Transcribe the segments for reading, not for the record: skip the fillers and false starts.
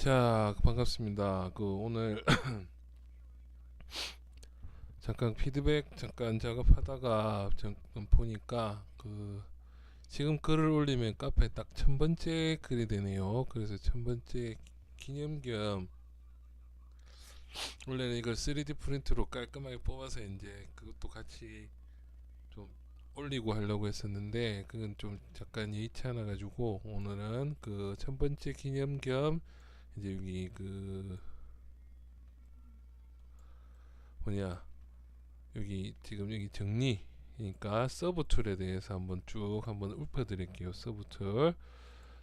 자, 반갑습니다. 오늘 잠깐 피드백 잠깐 작업하다가 잠깐 보니까 지금 글을 올리면 카페에 딱 1000번째 글이 되네요. 그래서 1000번째 기념 겸 원래는 이걸 3D 프린트로 깔끔하게 뽑아서 이제 그것도 같이 좀 올리고 하려고 했었는데 그건 좀 잠깐 예의치 않아 가지고 오늘은 1000번째 기념 겸 이제 여기 뭐냐 여기 지금 여기 정리 그러니까 서브 툴에 대해서 한번 읊어드릴게요. 서브 툴.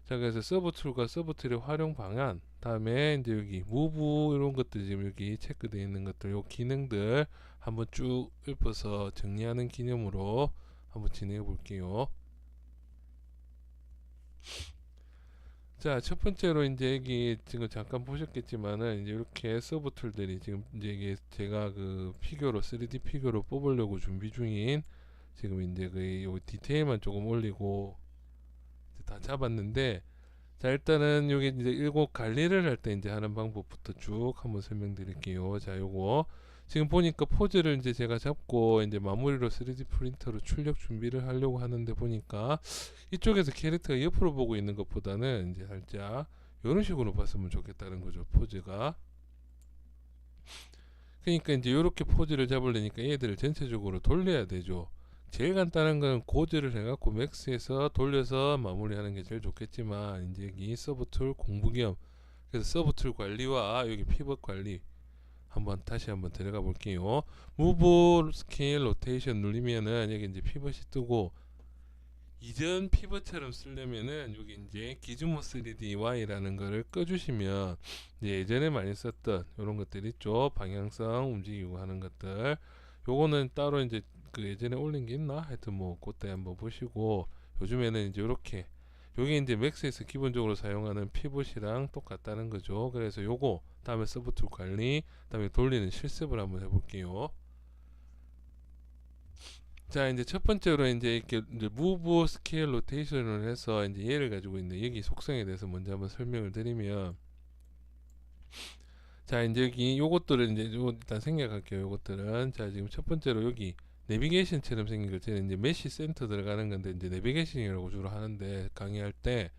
자, 그래서 서브 툴과 서브 툴의 활용 방안, 다음에 이제 여기 무브 이런 것들 지금 여기 체크되어 있는 것들, 요 기능들 한번 쭉 읊어서 정리하는 기념으로 한번 진행해 볼게요. 자, 첫 번째로 이제 여기 지금 잠깐 보셨겠지만은 이제 이렇게 서브 툴들이 지금 이제 이게 제가 피규어로 3D 피규어로 뽑으려고 준비 중인 지금 이제 요 디테일만 조금 올리고 이제 다 잡았는데, 자 일단은 여기 이제 일곱 관리를 할 때 이제 하는 방법부터 쭉 한번 설명드릴게요. 자, 요거 지금 보니까 포즈를 이제 제가 잡고 이제 마무리로 3D 프린터로 출력 준비를 하려고 하는데 보니까 이쪽에서 캐릭터가 옆으로 보고 있는 것보다는 이제 살짝 이런 식으로 봤으면 좋겠다는 거죠. 포즈가. 그러니까 이제 이렇게 포즈를 잡으려니까 얘들을 전체적으로 돌려야 되죠. 제일 간단한 건 고지를 해갖고 맥스에서 돌려서 마무리하는 게 제일 좋겠지만, 이제 이 서브 툴 공부 겸 그래서 서브 툴 관리와 여기 피벗 관리 다시 한번 들어가 볼게요. 무브 스케일 로테이션 누르면은 여기 이제 피벗이 뜨고, 이전 피벗처럼 쓰려면은 여기 이제 기즈모 3DY라는 거를 꺼주시면 이제 예전에 많이 썼던 이런 것들 있죠. 방향성 움직이고 하는 것들. 요거는 따로 이제 예전에 올린 게 있나? 하여튼 뭐 그때 한번 보시고, 요즘에는 이제 요렇게 요게 이제 맥스에서 기본적으로 사용하는 피벗이랑 똑같다는 거죠. 그래서 요거 다음에 서브 툴 관리, 다음에 돌리는 실습을 한번 해볼게요. 자, 이제 첫 번째로 이제 이렇게 이제 무브 스케일 로테이션을 해서 이제 얘를 가지고 있는 여기 속성에 대해서 먼저 한번 설명을 드리면, 자 이제 여기 요것들은 이제 요거 일단 생략할게요. 요것들은 자 지금 첫 번째로 여기 내비게이션처럼 생긴 거 저는 이제 메시 센터 들어가는 건데 이제 내비게이션이라고 주로 하는데, 강의할 때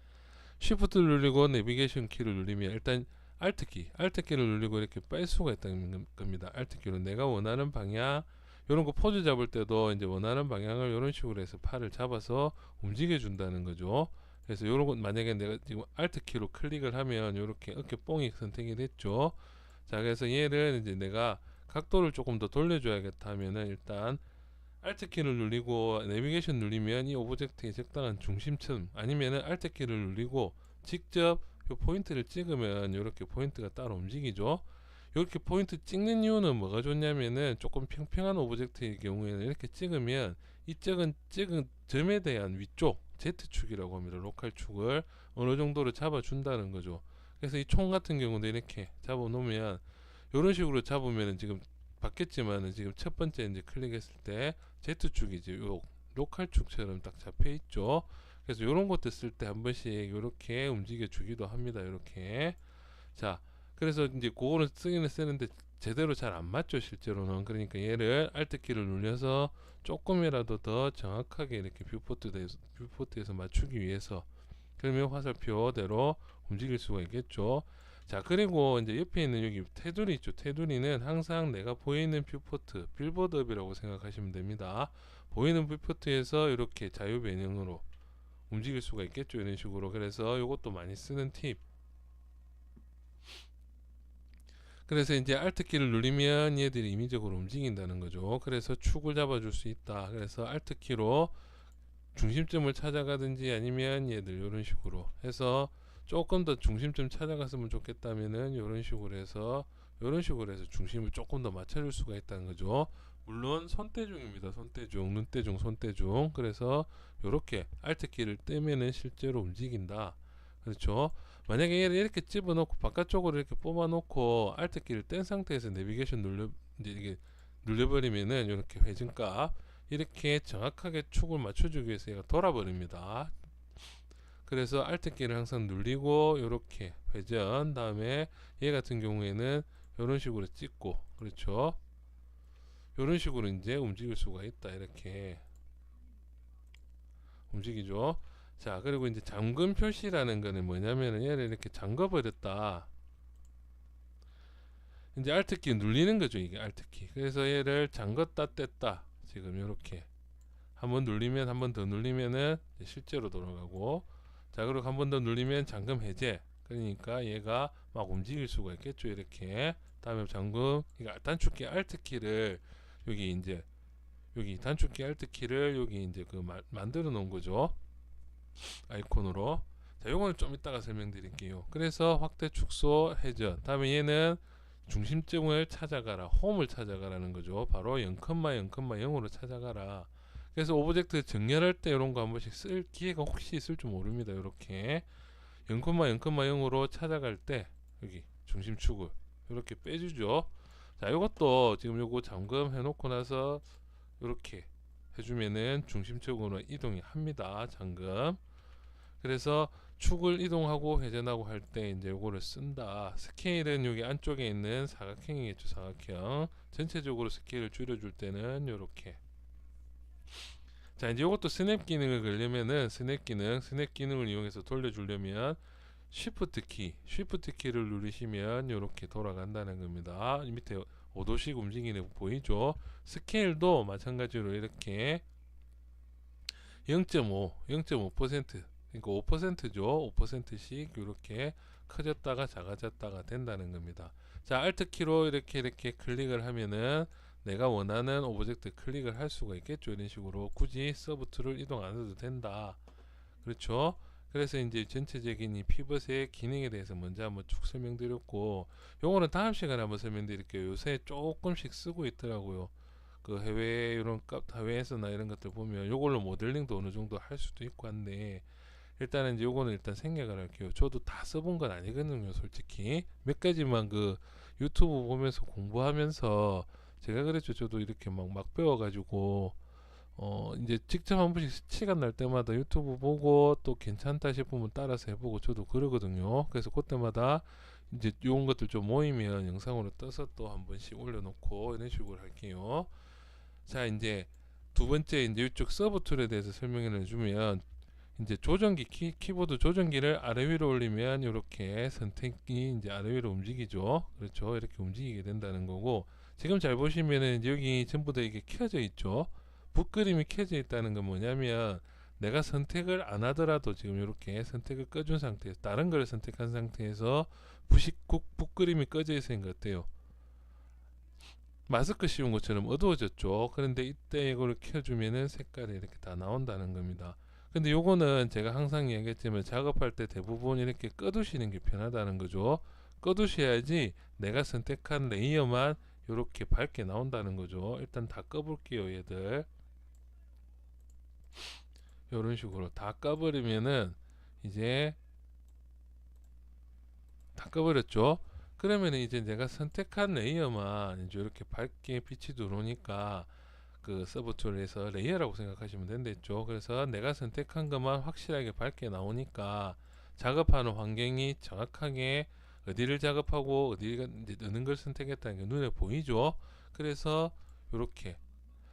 쉬프트 누르고 내비게이션 키를 누르면 일단 알트 키를 누르고 이렇게 뺄 수가 있다는 겁니다. 알트 키로 내가 원하는 방향, 요런 거 포즈 잡을 때도 이제 원하는 방향을 이런 식으로 해서 팔을 잡아서 움직여 준다는 거죠. 그래서 요런 거 만약에 내가 지금 알트 키로 클릭을 하면 요렇게 어깨 뽕이 선택이 됐죠. 자, 그래서 얘를 이제 내가 각도를 조금 더 돌려줘야겠다 하면은 일단 Alt 키를 누르고 내비게이션 누르면 이 오브젝트의 적당한 중심점, 아니면은 Alt 키를 누르고 직접 요 포인트를 찍으면 이렇게 포인트가 따로 움직이죠. 이렇게 포인트 찍는 이유는 뭐가 좋냐면은 조금 평평한 오브젝트의 경우에는 이렇게 찍으면 이 찍은 점에 대한 위쪽 Z축이라고 합니다. 로컬 축을 어느 정도로 잡아준다는 거죠. 그래서 이 총 같은 경우도 이렇게 잡아 놓으면 이런 식으로 잡으면 지금 바뀌었지만은 지금 첫 번째 이제 클릭했을 때 Z축이지 요 로컬 축처럼 딱 잡혀 있죠. 그래서 이런 것들 쓸 때 한 번씩 이렇게 움직여 주기도 합니다. 이렇게. 자, 그래서 이제 그거를 쓰기는 쓰는데 제대로 잘 안 맞죠, 실제로는. 그러니까 얘를 Alt 키를 눌려서 조금이라도 더 정확하게 이렇게 뷰포트에서 맞추기 위해서, 그러면 화살표대로 움직일 수가 있겠죠. 자, 그리고 이제 옆에 있는 여기 테두리 있죠. 테두리는 항상 내가 보이는 뷰포트, 빌보드업이라고 생각하시면 됩니다. 보이는 뷰포트에서 이렇게 자유 변형으로 움직일 수가 있겠죠. 이런 식으로. 그래서 이것도 많이 쓰는 팁. 그래서 이제 Alt 키를 누르면 얘들이 임의적으로 움직인다는 거죠. 그래서 축을 잡아줄 수 있다. 그래서 Alt 키로 중심점을 찾아가든지 아니면 얘들 이런 식으로 해서 조금 더 중심점 찾아갔으면 좋겠다면은 이런 식으로 해서 중심을 조금 더 맞춰줄 수가 있다는 거죠. 물론 손대중입니다. 손대중, 눈대중, 손대중. 그래서 이렇게 Alt 키를 떼면은 실제로 움직인다. 그렇죠. 만약에 얘를 이렇게 집어넣고 바깥쪽으로 이렇게 뽑아놓고 Alt 키를 뗀 상태에서 내비게이션 이제 이게 눌려버리면은 이렇게 회전값 이렇게 정확하게 축을 맞춰주기 위해서 얘가 돌아버립니다. 그래서 Alt키를 항상 누르고 이렇게 회전, 다음에 얘 같은 경우에는 이런 식으로 찍고, 그렇죠? 이런 식으로 이제 움직일 수가 있다. 이렇게 움직이죠. 자, 그리고 이제 잠금 표시라는 거는 뭐냐면은 얘를 이렇게 잠궈 버렸다. 이제 Alt키 눌리는 거죠. 이게 Alt키. 그래서 얘를 잠궜다 뗐다. 지금 이렇게 한번 눌리면, 한 번 더 눌리면은 실제로 돌아가고, 자, 그리고 한 번 더 눌리면 잠금 해제. 그러니까 얘가 막 움직일 수가 있겠죠. 이렇게. 다음에 잠금, 그러니까 단축키 Alt키를 여기 이제 여기 단축키 Alt키를 여기 이제 그 만들어 놓은 거죠. 아이콘으로. 자, 요거는 좀 이따가 설명드릴게요. 그래서 확대, 축소, 회전. 다음에 얘는 중심점을 찾아가라, 홈을 찾아가라는 거죠. 바로 0,0,0으로 찾아가라. 그래서 오브젝트 정렬할 때 이런 거 한 번씩 쓸 기회가 혹시 있을 줄 모릅니다. 이렇게 0,0,0으로 찾아갈 때 여기 중심축을 이렇게 빼주죠. 자, 이것도 지금 요거 잠금 해놓고 나서 이렇게 해주면은 중심축으로 이동이 합니다. 잠금. 그래서 축을 이동하고 회전하고 할 때 이제 요거를 쓴다. 스케일은 여기 안쪽에 있는 사각형이겠죠. 사각형. 전체적으로 스케일을 줄여줄 때는 요렇게. 자, 이제 요것도 스냅 기능을 걸려면은 스냅 기능을 이용해서 돌려주려면 쉬프트 키를 누르시면 요렇게 돌아간다는 겁니다. 이 밑에 5도씩 움직이는 거 보이죠? 스케일도 마찬가지로 이렇게 0.5% 그러니까 5%죠. 5%씩 이렇게 커졌다가 작아졌다가 된다는 겁니다. 자, Alt키로 이렇게 클릭을 하면은 내가 원하는 오브젝트 클릭을 할 수가 있겠죠. 이런 식으로 굳이 서브툴을 이동 안 해도 된다. 그렇죠? 그래서 이제 전체적인 이 피벗의 기능에 대해서 먼저 한번 쭉 설명드렸고, 요거는 다음 시간에 한번 설명드릴게요. 요새 조금씩 쓰고 있더라고요. 그 해외에서나 이런 것들 보면 요걸로 모델링도 어느 정도 할 수도 있고 한데, 일단은 이제 요거는 일단 생략을 할게요. 저도 다 써본 건 아니거든요. 솔직히 몇 가지만 그 유튜브 보면서 공부하면서 제가 그랬죠. 저도 이렇게 막 배워가지고 이제 직접 한 번씩 시간 날 때마다 유튜브 보고 또 괜찮다 싶으면 따라서 해보고 저도 그러거든요. 그래서 그때마다 이제 요런 것들 좀 모이면 영상으로 떠서 또 한 번씩 올려놓고 이런 식으로 할게요. 자, 이제 두 번째 이제 이쪽 서브 툴에 대해서 설명을 해주면, 이제 조정기 키보드 조정기를 아래 위로 올리면 이렇게 선택이 이제 아래 위로 움직이죠. 그렇죠. 이렇게 움직이게 된다는 거고, 지금 잘 보시면은 여기 전부 다 이게 켜져 있죠. 붓그림이 켜져 있다는 건 뭐냐면 내가 선택을 안 하더라도 지금 이렇게 선택을 꺼준 상태에서 다른 걸 선택한 상태에서 붓그림이 꺼져 있으니까 어때요? 마스크 씌운 것처럼 어두워졌죠. 그런데 이때 이걸 켜주면은 색깔이 이렇게 다 나온다는 겁니다. 근데 요거는 제가 항상 얘기했지만 작업할 때 대부분 이렇게 꺼두시는 게 편하다는 거죠. 꺼두셔야지 내가 선택한 레이어만 이렇게 밝게 나온다는 거죠. 일단 다 꺼볼게요. 얘들 이런 식으로 다 꺼버리면은 이제 다 꺼버렸죠. 그러면 이제 내가 선택한 레이어만 이제 이렇게 밝게 빛이 들어오니까 그 서브 툴에서 레이어라고 생각하시면 된댔죠. 그래서 내가 선택한 것만 확실하게 밝게 나오니까 작업하는 환경이 정확하게 어디를 작업하고 어디가 이제 어느 걸 선택했다는 게 눈에 보이죠. 그래서 이렇게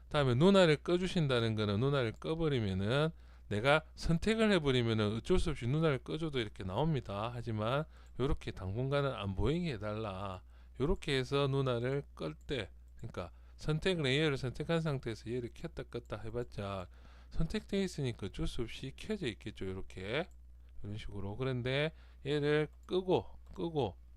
다음에 눈알을 꺼주신다는 거는 눈알을 꺼버리면은 내가 선택을 해버리면은 어쩔 수 없이 눈알을 꺼줘도 이렇게 나옵니다. 하지만 이렇게 당분간은 안 보이게 해달라. 이렇게 해서 눈알을 끌 때, 그러니까 선택 레이어를 선택한 상태에서 얘를 켰다 껐다 해봤자 선택되어 있으니까 어쩔 수 없이 켜져 있겠죠. 이렇게 이런 식으로. 그런데 얘를 끄고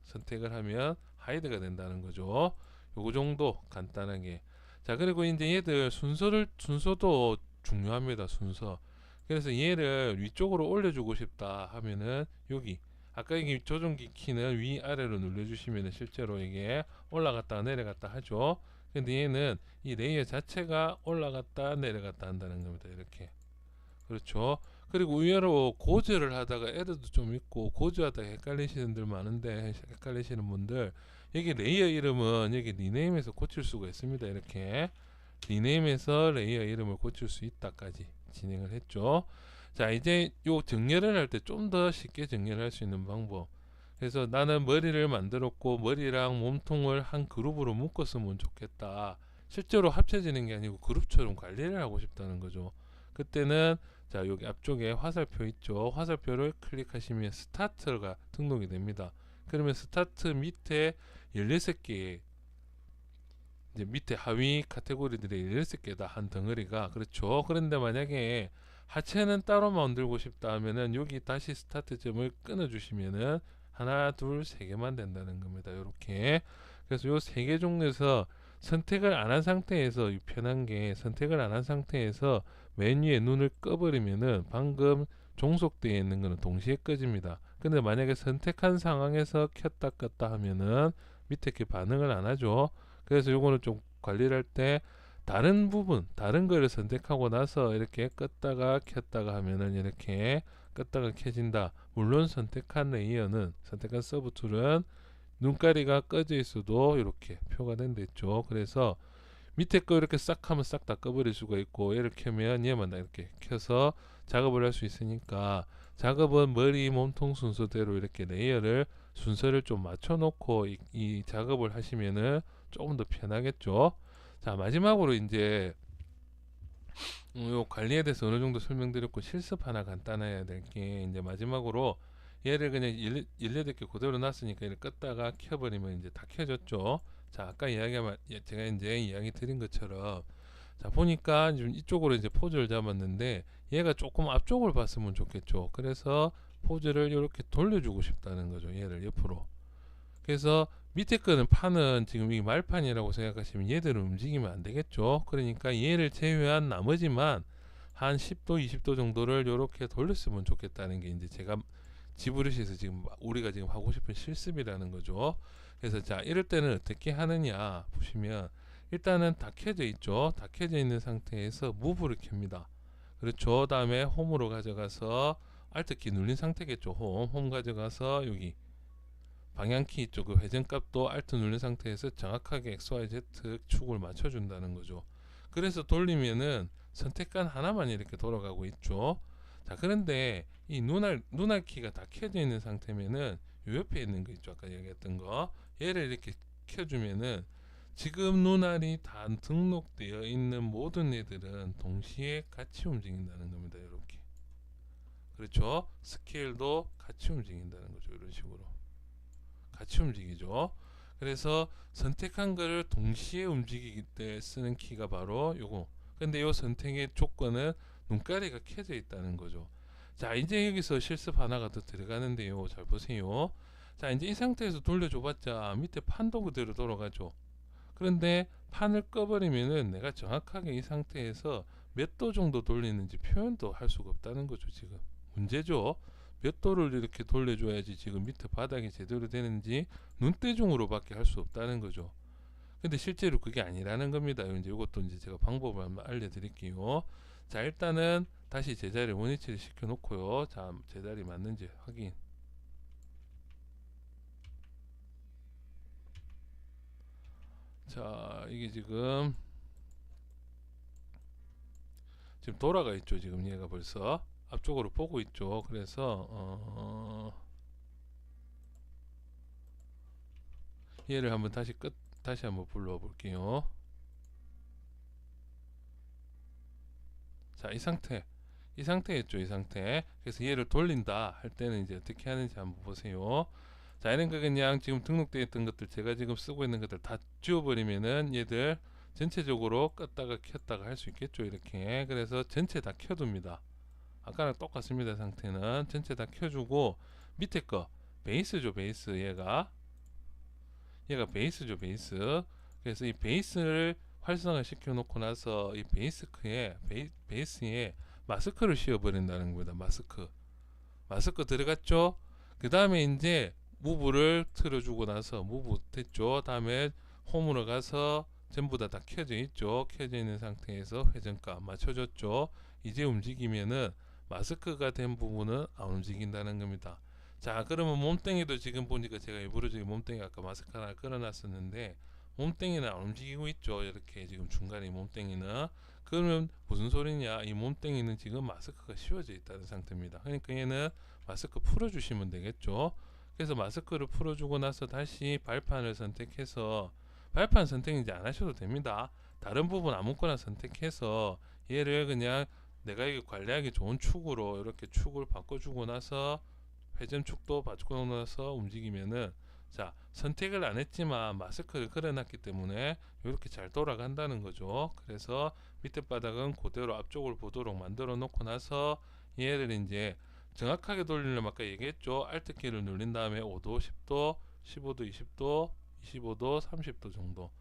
선택을 하면 하이드가 된다는 거죠. 요거 정도 간단하게. 자, 그리고 이제 얘들 순서도 중요합니다. 순서. 그래서 얘를 위쪽으로 올려주고 싶다 하면은 여기 아까 이 조정기 키는 위아래로 눌러주시면 실제로 이게 올라갔다 내려갔다 하죠. 근데 얘는 이 레이어 자체가 올라갔다 내려갔다 한다는 겁니다. 이렇게. 그렇죠. 그리고 의외로 고저를 하다가 에러도 좀 있고 고저하다가 헷갈리시는 분들 많은데, 헷갈리시는 분들 여기 레이어 이름은 여기 리네임에서 고칠 수가 있습니다. 이렇게 리네임에서 레이어 이름을 고칠 수 있다까지 진행을 했죠. 자, 이제 요 정렬을 할 때 좀 더 쉽게 정렬할 수 있는 방법. 그래서 나는 머리를 만들었고 머리랑 몸통을 한 그룹으로 묶었으면 좋겠다. 실제로 합쳐지는 게 아니고 그룹처럼 관리를 하고 싶다는 거죠. 그때는 자, 여기 앞쪽에 화살표 있죠. 화살표를 클릭하시면 스타트가 등록이 됩니다. 그러면 스타트 밑에 16개의 이제 밑에 하위 카테고리들이 16개다 한 덩어리가 그렇죠. 그런데 만약에 하체는 따로 만들고 싶다 하면은 여기 다시 스타트점을 끊어 주시면은 하나 둘 세 개만 된다는 겁니다. 이렇게. 그래서 요 세 개 중에서 선택을 안 한 상태에서 편한 게 선택을 안 한 상태에서 맨 위에 눈을 꺼버리면은 방금 종속되어 있는 거는 동시에 꺼집니다. 근데 만약에 선택한 상황에서 켰다 껐다 하면은 밑에 게 반응을 안 하죠. 그래서 요거는 좀 관리를 할 때 다른 부분, 다른 거를 선택하고 나서 이렇게 껐다가 켰다가 하면은 이렇게 껐다가 켜진다. 물론 선택한 레이어는, 선택한 서브 툴은 눈가리가 꺼져 있어도 이렇게 표가 된다 있죠. 그래서 밑에 거 이렇게 싹 하면 싹 다 꺼버릴 수가 있고, 얘를 켜면 얘만 이렇게 켜서 작업을 할 수 있으니까 작업은 머리 몸통 순서대로 이렇게 레이어를 순서를 좀 맞춰 놓고 이 작업을 하시면은 조금 더 편하겠죠. 자, 마지막으로 이제 요 관리에 대해서 어느 정도 설명드렸고 실습 하나 간단해야 될 게 이제 마지막으로 얘를 그냥 18개 그대로 놨으니까 이를 껐다가 켜버리면 이제 다 켜졌죠. 자, 아까 제가 이제 이야기 드린 것처럼 자, 보니까 좀 이쪽으로 이제 포즈를 잡았는데 얘가 조금 앞쪽을 봤으면 좋겠죠. 그래서 포즈를 이렇게 돌려주고 싶다는 거죠. 얘를 옆으로. 그래서 밑에 거는 판은 지금 이 말판이라고 생각하시면 얘들은 움직이면 안 되겠죠. 그러니까 얘를 제외한 나머지만 한 10도, 20도 정도를 이렇게 돌렸으면 좋겠다는 게 이제 제가 지브러시에서 지금 우리가 지금 하고 싶은 실습이라는 거죠. 그래서 자, 이럴 때는 어떻게 하느냐 보시면 일단은 다 켜져 있죠. 다 켜져 있는 상태에서 무브를 켭니다. 그렇죠. 다음에 홈으로 가져가서 Alt키 눌린 상태겠죠. 홈 가져가서 여기 방향키 쪽 회전값도 Alt 누른 상태에서 정확하게 XYZ 축을 맞춰준다는 거죠. 그래서 돌리면은 선택한 하나만 이렇게 돌아가고 있죠. 자, 그런데 이 눈알 키가 다 켜져 있는 상태면은 요 옆에 있는 거 있죠. 아까 얘기했던 거. 얘를 이렇게 켜주면은 지금 눈알이 다 등록되어 있는 모든 애들은 동시에 같이 움직인다는 겁니다. 이렇게. 그렇죠. 스케일도 같이 움직인다는 거죠. 이런 식으로. 같이 움직이죠. 그래서 선택한 거를 동시에 움직이기 때 쓰는 키가 바로 요거. 근데 요 선택의 조건은 눈가리가 켜져 있다는 거죠. 자, 이제 여기서 실습 하나가 더 들어가는데요. 잘 보세요. 자, 이제 이 상태에서 돌려줘봤자 밑에 판도 그대로 돌아가죠. 그런데 판을 꺼버리면은 내가 정확하게 이 상태에서 몇 도 정도 돌리는지 표현도 할 수가 없다는 거죠. 지금 문제죠. 몇 도를 이렇게 돌려줘야지 지금 밑에 바닥이 제대로 되는지 눈대중으로밖에 할 수 없다는 거죠. 근데 실제로 그게 아니라는 겁니다. 이제 이것도 이제 제가 방법을 한번 알려드릴게요. 자, 일단은 다시 제자리 원위치를 시켜 놓고요. 자, 제자리 맞는지 확인. 자, 이게 지금 돌아가 있죠. 지금 얘가 벌써 앞쪽으로 보고 있죠. 그래서 얘를 한번 다시 한번 불러 볼게요. 자, 이 상태였죠. 이 상태. 그래서 얘를 돌린다 할 때는 이제 어떻게 하는지 한번 보세요. 자, 이런 거 그냥 지금 등록되어 있던 것들, 제가 지금 쓰고 있는 것들 다 지워버리면은 얘들 전체적으로 껐다가 켰다가 할 수 있겠죠. 이렇게. 그래서 전체 다 켜둡니다. 아까랑 똑같습니다. 상태는 전체 다 켜주고 밑에 거 베이스죠. 베이스. 얘가 베이스죠. 베이스. 그래서 이 베이스를 활성화 시켜 놓고 나서 이 베이스에 마스크를 씌워 버린다는 겁니다. 마스크 들어갔죠. 그 다음에 이제 무브를 틀어주고 나서 무브 됐죠. 다음에 홈으로 가서 전부 다 켜져 있죠. 켜져 있는 상태에서 회전값 맞춰줬죠. 이제 움직이면은 마스크가 된 부분은 안 움직인다는 겁니다. 자, 그러면 몸뚱이도 지금 보니까 제가 일부러 지금 몸뚱이 아까 마스크 하나 끌어놨었는데 몸뚱이는 안 움직이고 있죠. 이렇게 지금 중간에 몸뚱이는. 그러면 무슨 소리냐? 이 몸뚱이는 지금 마스크가 씌워져 있다는 상태입니다. 그러니까 얘는 마스크 풀어주시면 되겠죠. 그래서 마스크를 풀어주고 나서 다시 발판을 선택해서, 발판 선택 이제 안 하셔도 됩니다. 다른 부분 아무거나 선택해서 얘를 그냥 내가 이게 관리하기 좋은 축으로 이렇게 축을 바꿔주고 나서 회전축도 바꾸고 나서 움직이면은, 자, 선택을 안 했지만 마스크를 걸어놨기 때문에 이렇게 잘 돌아간다는 거죠. 그래서 밑에 바닥은 그대로 앞쪽을 보도록 만들어 놓고 나서 얘를 이제 정확하게 돌리려면 아까 얘기했죠. Alt 키를 누른 다음에 5도, 10도, 15도, 20도, 25도, 30도 정도,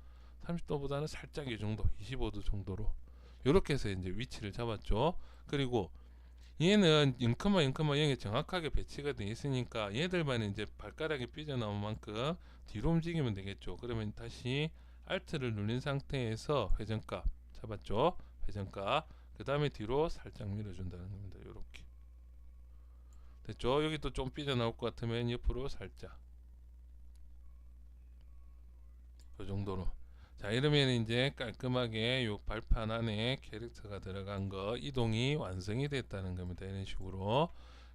30도보다는 살짝 이 정도, 25도 정도로 이렇게 해서 이제 위치를 잡았죠. 그리고 얘는 0,0,0에 정확하게 배치가 되어 있으니까 얘들만 이제 발가락이 삐져나온 만큼 뒤로 움직이면 되겠죠. 그러면 다시 Alt를 누른 상태에서 회전값 잡았죠. 회전값. 그 다음에 뒤로 살짝 밀어준다는 겁니다. 이렇게 됐죠. 여기 또 좀 삐져나올 것 같으면 옆으로 살짝, 이 정도로. 자, 이러면 이제 깔끔하게 요 발판 안에 캐릭터가 들어간 거 이동이 완성이 됐다는 겁니다. 이런 식으로.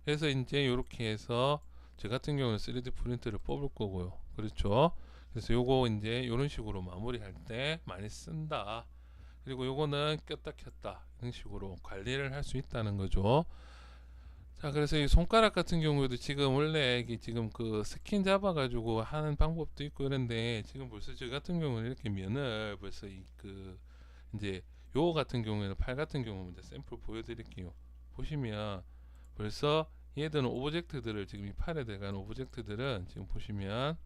그래서 이제 이렇게 해서 저 같은 경우는 3D 프린트를 뽑을 거고요. 그렇죠. 그래서 요거 이제 이런 식으로 마무리할 때 많이 쓴다. 그리고 요거는 꼈다 켰다 이런 식으로 관리를 할 수 있다는 거죠. 자, 그래서 이 손가락 같은 경우에도 지금 원래 이게 지금 그 스킨 잡아가지고 하는 방법도 있고 이런데, 지금 벌써 저 같은 경우는 이렇게 면을 벌써 이 그 이제 요 같은 경우에는 팔 같은 경우는 이제 샘플 보여드릴게요. 보시면 벌써 얘들은 오브젝트들을 지금 이 팔에 들어가는 오브젝트들은 지금 보시면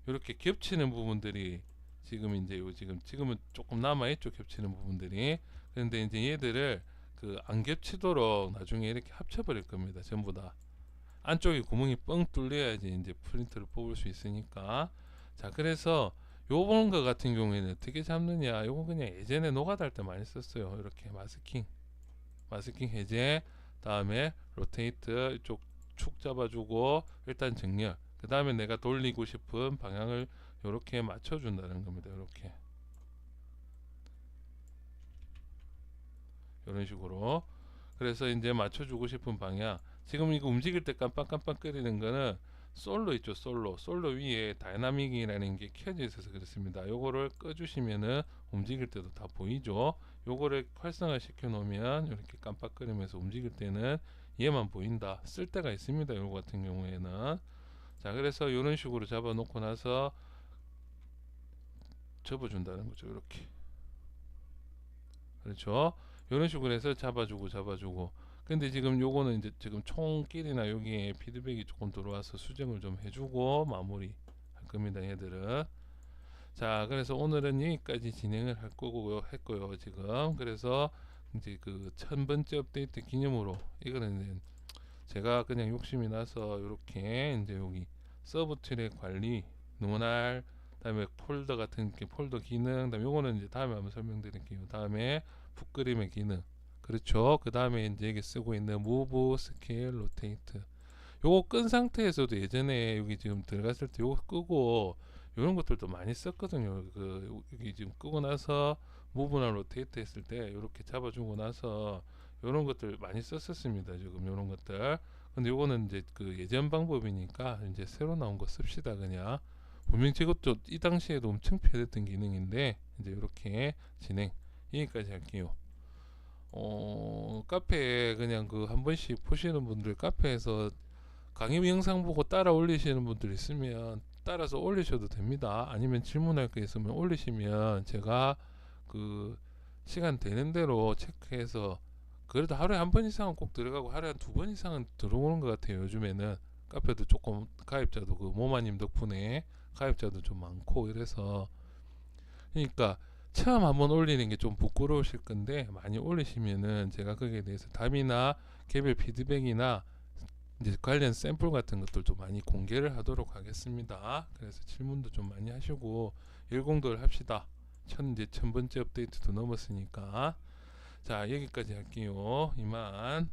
이렇게 겹치는 부분들이 지금 이제 요 지금은 조금 남아있죠. 겹치는 부분들이. 그런데 이제 얘들을 그 안 겹치도록 나중에 이렇게 합쳐버릴 겁니다. 전부 다 안쪽에 구멍이 뻥 뚫려야지 이제 프린트를 뽑을 수 있으니까. 자, 그래서 요번 거 같은 경우에는 어떻게 잡느냐, 요거 그냥 예전에 노가다 할 때 많이 썼어요. 이렇게 마스킹 해제, 다음에 로테이트 이쪽 축 잡아주고 일단 정렬, 그 다음에 내가 돌리고 싶은 방향을 이렇게 맞춰준다는 겁니다. 이렇게 이런 식으로. 그래서 이제 맞춰주고 싶은 방향, 지금 이거 움직일 때 깜빡깜빡거리는 거는 솔로 있죠. 솔로 위에 다이나믹이라는 게 켜져 있어서 그렇습니다. 요거를 꺼주시면은 움직일 때도 다 보이죠. 요거를 활성화 시켜 놓으면 이렇게 깜빡거리면서 움직일 때는 얘만 보인다. 쓸 때가 있습니다. 요거 같은 경우에는. 자, 그래서 이런 식으로 잡아 놓고 나서 접어준다는 거죠. 이렇게. 그렇죠. 이런 식으로 해서 잡아주고. 근데 지금 요거는 이제 지금 총길이나 여기에 피드백이 조금 들어와서 수정을 좀 해주고 마무리 할 겁니다. 얘들은. 자, 그래서 오늘은 여기까지 진행을 할 거고요. 했고요. 지금. 그래서 이제 그 1000번째 업데이트 기념으로 이거는 이제 제가 그냥 욕심이 나서 이렇게 이제 여기 서브 트랙 관리, 노날, 다음에 폴더 같은 게 폴더 기능, 다음에 요거는 이제 다음에 한번 설명드릴게요. 다음에 붓그림의 기능, 그렇죠. 그 다음에 이제 여기 쓰고 있는 무브, 스케일, 로테이트, 요거 끈 상태에서도 예전에 여기 지금 들어갔을 때 요거 끄고 이런 것들도 많이 썼거든요. 그 여기 지금 끄고 나서 무브나 로테이트 했을 때 이렇게 잡아주고 나서 이런 것들 많이 썼었습니다. 지금 이런 것들. 근데 요거는 이제 그 예전 방법이니까 이제 새로 나온 거 씁시다. 그냥 분명 이것도 이 당시에도 엄청 편했던 기능인데 이제 이렇게 진행. 여기까지 할게요. 카페에 그냥 그 한 번씩 보시는 분들, 카페에서 강의 영상 보고 따라 올리시는 분들 있으면 따라서 올리셔도 됩니다. 아니면 질문할 게 있으면 올리시면 제가 그 시간 되는 대로 체크해서, 그래도 하루에 한 번 이상은 꼭 들어가고 하루에 한 2번 이상은 들어오는 것 같아요. 요즘에는 카페도 조금 가입자도 그 모마님 덕분에 가입자도 좀 많고 이래서. 그러니까 처음 한번 올리는 게 좀 부끄러우실 건데 많이 올리시면은 제가 거기에 대해서 답이나 개별 피드백이나 이제 관련 샘플 같은 것들도 많이 공개를 하도록 하겠습니다. 그래서 질문도 좀 많이 하시고 일공도를 합시다. 이제 1000번째 업데이트도 넘었으니까. 자, 여기까지 할게요. 이만.